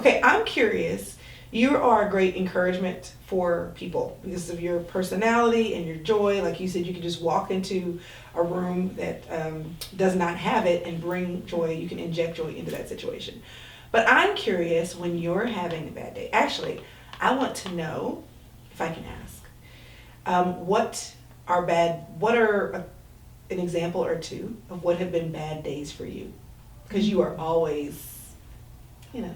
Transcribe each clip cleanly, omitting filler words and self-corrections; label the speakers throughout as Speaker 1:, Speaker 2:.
Speaker 1: Okay, I'm curious. You are a great encouragement for people because of your personality and your joy. Like you said, you can just walk into a room that does not have it and bring joy. You can inject joy into that situation. But I'm curious when you're having a bad day. Actually, I want to know, if I can ask, what are an example or two of what have been bad days for you? Because you are always, you know.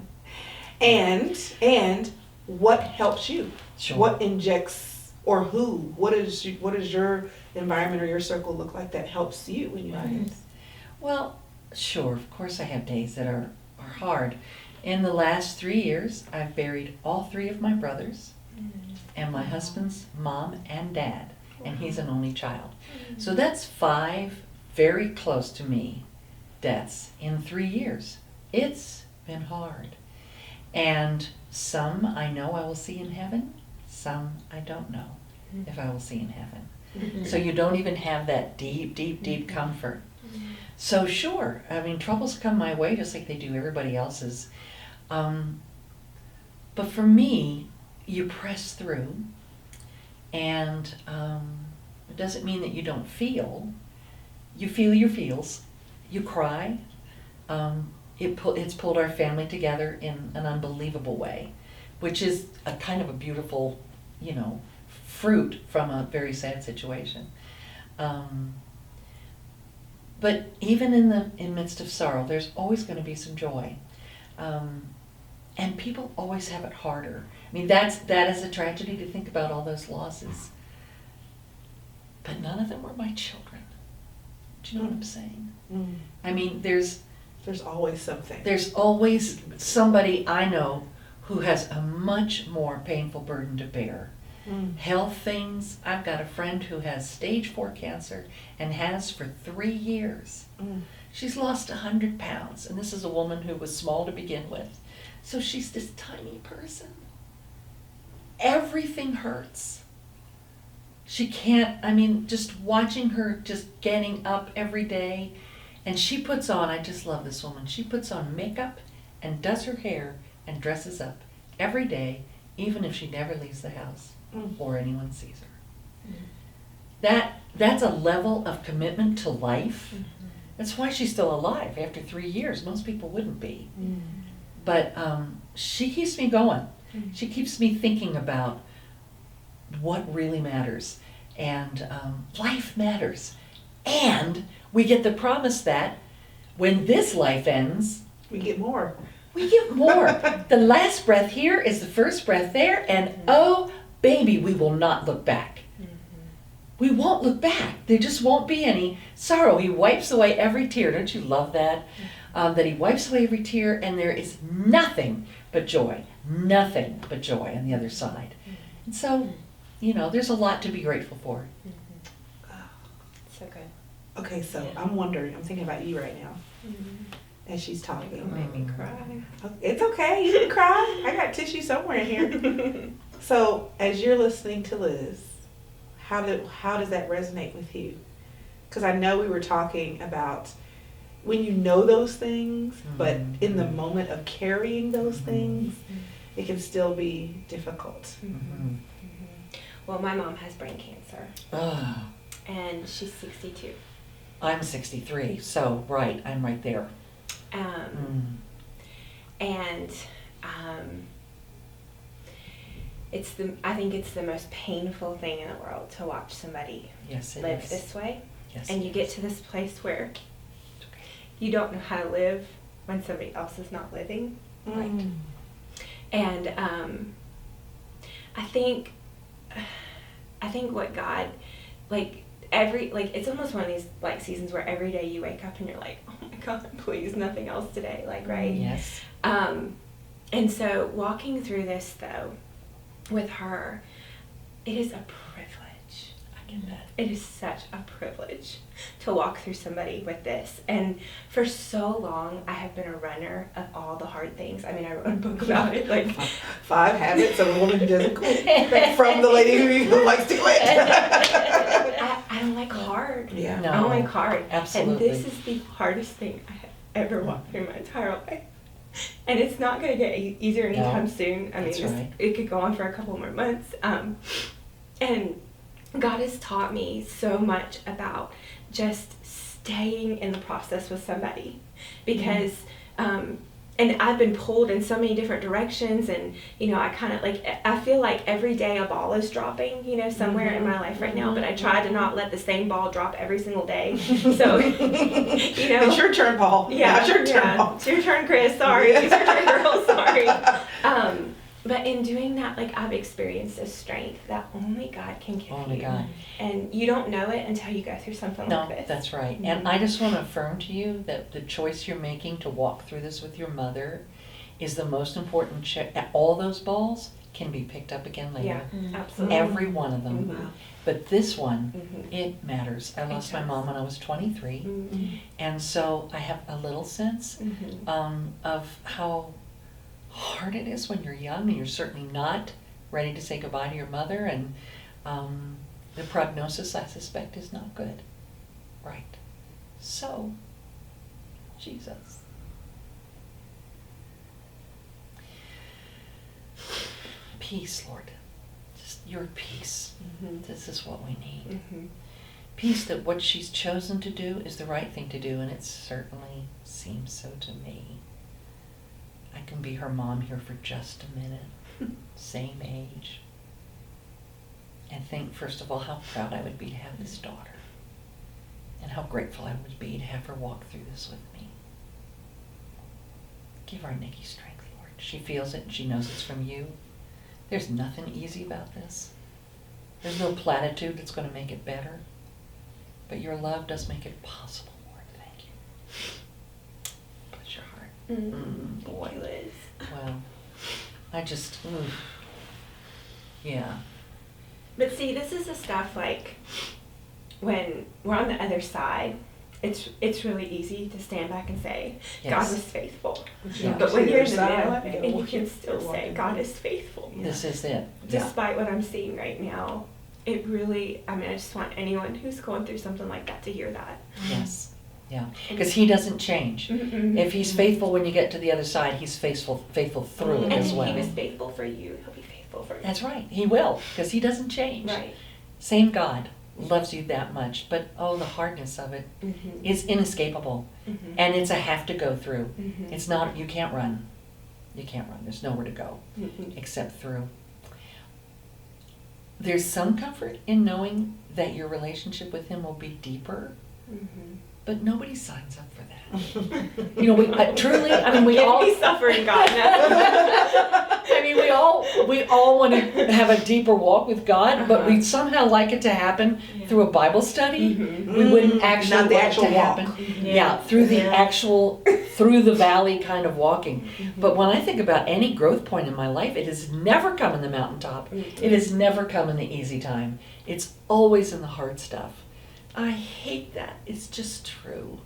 Speaker 1: And what helps you?
Speaker 2: Sure.
Speaker 1: What injects or who? What does your environment or your circle look like that helps you when you have
Speaker 2: Right.
Speaker 1: days?
Speaker 2: Well, sure, of course I have days that are hard. In the last 3 years, I've buried all 3 of my brothers and my husband's mom and dad, and he's an only child. So that's 5 very close to me deaths in 3 years. It's been hard. And some I know I will see in heaven, some I don't know if I will see in heaven. So you don't even have that deep, deep, deep comfort. So sure, I mean, troubles come my way just like they do everybody else's. But for me, you press through, and it doesn't mean that you don't feel. You feel your feels. You cry. It's pulled our family together in an unbelievable way, which is a kind of a beautiful, fruit from a very sad situation. But even in midst of sorrow, there's always going to be some joy. And people always have it harder. I mean, that is a tragedy to think about all those losses. But none of them were my children. Do you know what I'm saying?
Speaker 1: Mm.
Speaker 2: I mean, there's
Speaker 1: always something.
Speaker 2: There's always somebody I know who has a much more painful burden to bear. Health things. I've got a friend who has stage 4 cancer and has for 3 years. She's lost 100 pounds, and this is a woman who was small to begin with. So she's this tiny person. Everything hurts. She can't, just watching her just getting up every day. And she puts on, I just love this woman, she puts on makeup and does her hair and dresses up every day, even if she never leaves the house or anyone sees her. That's a level of commitment to life. That's why she's still alive after 3 years. Most people wouldn't be. But she keeps me going. She keeps me thinking about what really matters. And life matters. And we get the promise that when this life ends,
Speaker 1: we get more.
Speaker 2: We get more. The last breath here is the first breath there, and oh, baby, we will not look back. We won't look back. There just won't be any sorrow. He wipes away every tear. Don't you love that? That he wipes away every tear, and there is nothing but joy. Nothing but joy on the other side. And so, there's a lot to be grateful for.
Speaker 3: So good.
Speaker 1: Okay, so I'm thinking about you right now as she's talking.
Speaker 3: It made me cry.
Speaker 1: It's okay, you can cry. I got tissue somewhere in here. So as you're listening to Liz, how does that resonate with you? Because I know we were talking about when you know those things, but in the moment of carrying those things, it can still be difficult.
Speaker 3: Well, my mom has brain cancer.
Speaker 2: Oh.
Speaker 3: And she's 62.
Speaker 2: I'm 63, so right, I'm right there.
Speaker 3: And I think it's the most painful thing in the world to watch somebody live this way.
Speaker 2: Yes,
Speaker 3: and you get to this place where you don't know how to live when somebody else is not living. Right. And I think what God, it's almost one of these seasons where every day you wake up and you're like, oh my God, please, nothing else today, right?
Speaker 2: Yes.
Speaker 3: And so walking through this though, with her, it is a privilege.
Speaker 2: I get that.
Speaker 3: It is such a privilege to walk through somebody with this. And for so long, I have been a runner of all the hard things. I wrote a book about it,
Speaker 1: 5 Habits of a Woman Who Doesn't Quit, from the lady who likes to quit.
Speaker 3: I don't like hard.
Speaker 1: Yeah.
Speaker 2: No,
Speaker 3: I don't like hard.
Speaker 2: absolutely.
Speaker 3: And this is the hardest thing I have ever walked through my entire life. And it's not going to get easier anytime
Speaker 2: No,
Speaker 3: soon. I mean,
Speaker 2: that's right.
Speaker 3: it could go on for a couple more months. And God has taught me so much about just staying in the process with somebody, because and I've been pulled in so many different directions, and I kind of I feel like every day a ball is dropping somewhere in my life right now, but I try to not let the same ball drop every single day. So
Speaker 1: It's your turn, Paul.
Speaker 3: yeah,
Speaker 1: It's your turn, Paul.
Speaker 3: It's your turn, Chris. Sorry. It's your turn, girl. Sorry. But in doing that, I've experienced a strength that only God can give
Speaker 2: Only
Speaker 3: you.
Speaker 2: God.
Speaker 3: And you don't know it until you go through something
Speaker 2: No,
Speaker 3: like this.
Speaker 2: that's right. And I just want to affirm to you that the choice you're making to walk through this with your mother is the most important. All those balls can be picked up again later.
Speaker 3: Yeah, absolutely.
Speaker 2: Every one of them.
Speaker 3: Mhm.
Speaker 2: But this one,
Speaker 3: Mhm.
Speaker 2: it matters. I lost my
Speaker 3: does.
Speaker 2: mom when I was 23.
Speaker 3: Mhm.
Speaker 2: And so I have a little sense
Speaker 3: Mhm.
Speaker 2: of how hard it is when you're young and you're certainly not ready to say goodbye to your mother, and the prognosis, I suspect, is not good. Right. So, Jesus. Peace, Lord. Just your peace.
Speaker 3: Mhm.
Speaker 2: This is what we need.
Speaker 3: Mhm.
Speaker 2: Peace that what she's chosen to do is the right thing to do, and it certainly seems so to me. I can be her mom here for just a minute, same age, and think, first of all, how proud I would be to have this daughter, and how grateful I would be to have her walk through this with me. Give our Nicki strength, Lord. She feels it and she knows it's from you. There's nothing easy about this. There's no platitude that's going to make it better. But your love does make it possible, Lord. Thank you. Bless your heart. Boy.
Speaker 3: Thank you, Liz.
Speaker 2: Well, I just, yeah.
Speaker 3: But see, this is the stuff when we're on the other side, it's really easy to stand back and say,
Speaker 2: Yes.
Speaker 3: God was faithful.
Speaker 2: Yeah.
Speaker 3: But when you're in the
Speaker 1: Side,
Speaker 3: middle, and you can still say, God is faithful.
Speaker 2: This is it.
Speaker 3: Despite what I'm seeing right now, it really, I just want anyone who's going through something like that to hear that.
Speaker 2: Yes. Yeah. Because he doesn't change.
Speaker 3: Mm-mm.
Speaker 2: If he's faithful when you get to the other side, he's faithful through
Speaker 3: And
Speaker 2: as
Speaker 3: if
Speaker 2: well.
Speaker 3: he was faithful for you, he'll be faithful for you.
Speaker 2: That's right. He will, because he doesn't change.
Speaker 3: Right.
Speaker 2: Same God loves you that much, but the hardness of it
Speaker 3: Mm-hmm.
Speaker 2: is inescapable.
Speaker 3: Mm-hmm.
Speaker 2: And it's a have to go through.
Speaker 3: Mhm.
Speaker 2: It's not, you can't run. You can't run. There's nowhere to go
Speaker 3: Mm-hmm.
Speaker 2: except through. There's some comfort in knowing that your relationship with him will be deeper,
Speaker 3: Mm-hmm.
Speaker 2: but nobody signs up for that. We truly, we
Speaker 3: Give
Speaker 2: all,
Speaker 3: me suffering, God.
Speaker 2: we all want to have a deeper walk with God, but
Speaker 3: Uh-huh.
Speaker 2: we'd somehow like it to happen
Speaker 3: Yeah.
Speaker 2: through a Bible study.
Speaker 3: Mhm.
Speaker 2: We wouldn't actually
Speaker 1: Not the
Speaker 2: want it
Speaker 1: actual
Speaker 2: to
Speaker 1: walk.
Speaker 2: happen.
Speaker 3: Yeah.
Speaker 2: Yeah, through the
Speaker 3: Yeah.
Speaker 2: actual, through the valley kind of walking. But when I think about any growth point in my life, it has never come in the mountaintop.
Speaker 3: Mhm.
Speaker 2: It has never come in the easy time. It's always in the hard stuff. I hate that. It's just true.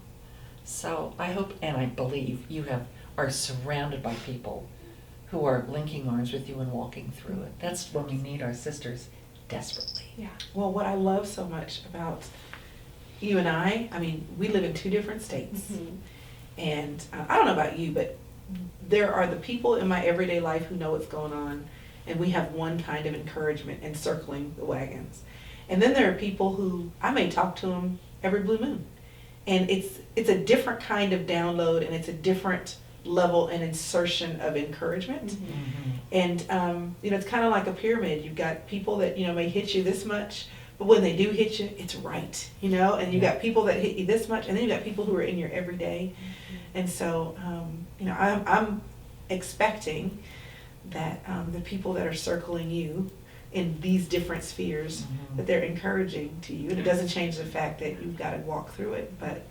Speaker 2: So I hope and I believe you are surrounded by people who are linking arms with you and walking through it. That's when we need our sisters desperately.
Speaker 3: Yeah.
Speaker 1: Well, what I love so much about you and I mean, we live in two different states.
Speaker 3: Mhm.
Speaker 1: And I don't know about you, but there are the people in my everyday life who know what's going on, and we have one kind of encouragement in circling the wagons. And then there are people who I may talk to them every blue moon. And it's a different kind of download, and it's a different level and insertion of encouragement.
Speaker 3: Mhm.
Speaker 1: And it's kind of like a pyramid. You've got people that may hit you this much, but when they do hit you, it's right. And you've got people that hit you this much, and then you've got people who are in your everyday. And so I'm expecting that the people that are circling you in these different spheres, that they're encouraging to you. And it doesn't change the fact that you've got to walk through it, but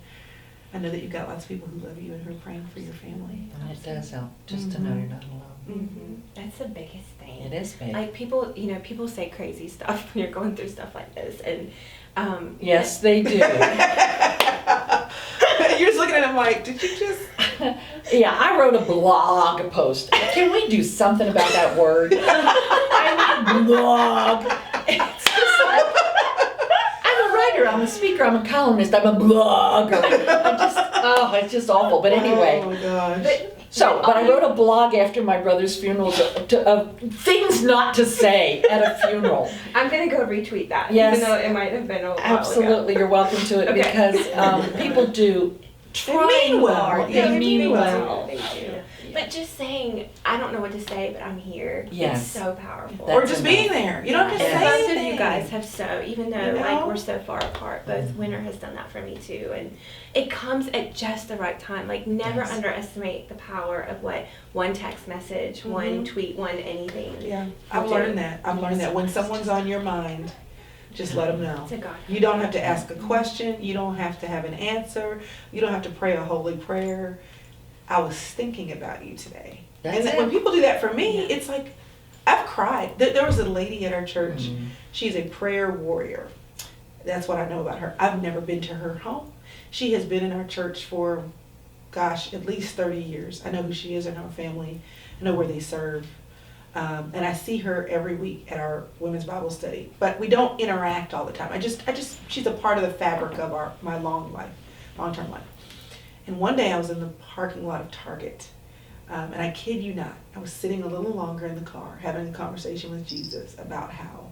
Speaker 1: I know that you've got lots of people who love you and who are praying for your family.
Speaker 2: And it does help just to know you're not alone.
Speaker 3: Mhm. That's the biggest thing.
Speaker 2: It is big.
Speaker 3: Like people say crazy stuff when you're going through stuff like this, and
Speaker 2: Yes, they do.
Speaker 1: You're just looking at him like, did you just...
Speaker 2: Yeah, I wrote a blog post. Can we do something about that word? I mean, blog. It's just like, I'm a writer, I'm a speaker, I'm a columnist, I'm a blogger. It's just awful. But anyway,
Speaker 1: Oh my gosh.
Speaker 3: But
Speaker 2: So, but I wrote a blog after my brother's funeral of things not to say at a funeral.
Speaker 3: I'm gonna go retweet that,
Speaker 2: Yes.
Speaker 3: even though it might have been a while ago.
Speaker 2: Absolutely, you're welcome to it
Speaker 3: Okay.
Speaker 2: because people do try
Speaker 1: mean well.
Speaker 2: hard.
Speaker 1: Yeah,
Speaker 2: They
Speaker 1: they
Speaker 2: mean
Speaker 1: mean
Speaker 2: well.
Speaker 3: They do. But just saying, I don't know what to say, but I'm here.
Speaker 2: Yes.
Speaker 3: It's so powerful.
Speaker 2: That's
Speaker 1: Or just being
Speaker 2: enough.
Speaker 1: there. You don't have to
Speaker 2: Yeah.
Speaker 1: say
Speaker 3: Both
Speaker 1: anything.
Speaker 3: of you guys have so, even though
Speaker 1: You know?
Speaker 3: like we're so far apart, both Wynter has done that for me too, and it comes at just the right time. Like never
Speaker 2: Yes.
Speaker 3: underestimate the power of what one text message, one tweet, one anything.
Speaker 1: Yeah, I've learned that. I've learned that when someone's on your mind, just let them know.
Speaker 3: To God.
Speaker 1: You don't have to ask a question. You don't have to have an answer. You don't have to pray a holy prayer. I was thinking about you today.
Speaker 2: That's
Speaker 1: And
Speaker 2: it.
Speaker 1: when people do that for me,
Speaker 3: Yeah.
Speaker 1: it's like, I've cried. There was a lady at our church.
Speaker 2: Mhm.
Speaker 1: She's a prayer warrior. That's what I know about her. I've never been to her home. She has been in our church for, gosh, at least 30 years. I know who she is and her family. I know where they serve. And I see her every week at our women's Bible study. But we don't interact all the time. She's a part of the fabric of my long-term life. And one day I was in the parking lot of Target. And I kid you not, I was sitting a little longer in the car having a conversation with Jesus about how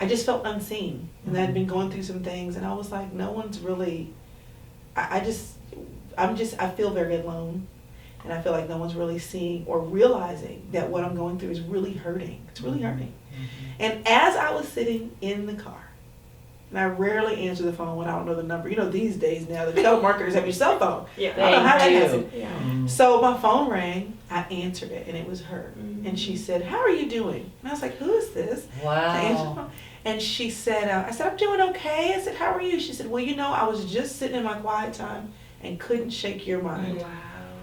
Speaker 1: I just felt unseen. And I'd been going through some things and I was like, no one's really, I feel very alone. And I feel like no one's really seeing or realizing that what I'm going through is really hurting. It's really hurting. And as I was sitting in the car, and I rarely answer the phone when I don't know the number. You know, these days now, the telemarketers have your cell phone.
Speaker 3: Yeah.
Speaker 1: I don't know how that
Speaker 2: They do.
Speaker 1: happened.
Speaker 3: Yeah.
Speaker 1: So my phone rang, I answered it, and it was her. And she said, "How are you doing?" And I was like, "Who is this?" I answered the
Speaker 2: Wow.
Speaker 1: phone. And she said, I said, "I'm doing okay." I said, "How are you?" She said, "Well, you know, I was just sitting in my quiet time and couldn't shake your mind.
Speaker 3: Wow.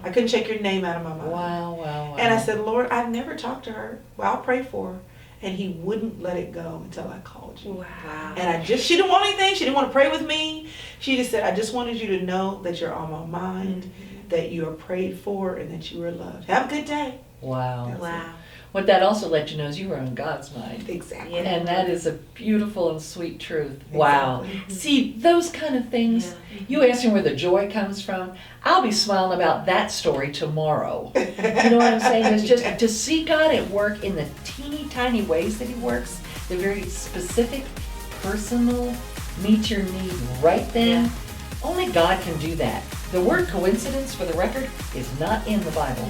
Speaker 1: I couldn't shake your name out of my mind."
Speaker 2: Wow, wow, wow.
Speaker 1: And I said, "Lord, I've never talked to her. Well, I'll pray for her." And he wouldn't let it go until I called you.
Speaker 3: Wow.
Speaker 1: And she didn't want anything. She didn't want to pray with me. She just said, "I just wanted you to know that you're on my mind, that you are prayed for, and that you are loved. Have a good day."
Speaker 2: Wow.
Speaker 1: That's
Speaker 3: Wow.
Speaker 2: What that also let you know is you were on God's mind.
Speaker 1: Exactly.
Speaker 3: Yeah.
Speaker 2: And that is a beautiful and sweet truth. Wow.
Speaker 1: Exactly.
Speaker 2: See, those kind of things, you ask me where the joy comes from, I'll be smiling about that story tomorrow. You know what I'm saying? It's just to see God at work in the teeny tiny ways that he works, the very specific, personal, meet your need right then. Only God can do that. The word coincidence, for the record, is not in the Bible.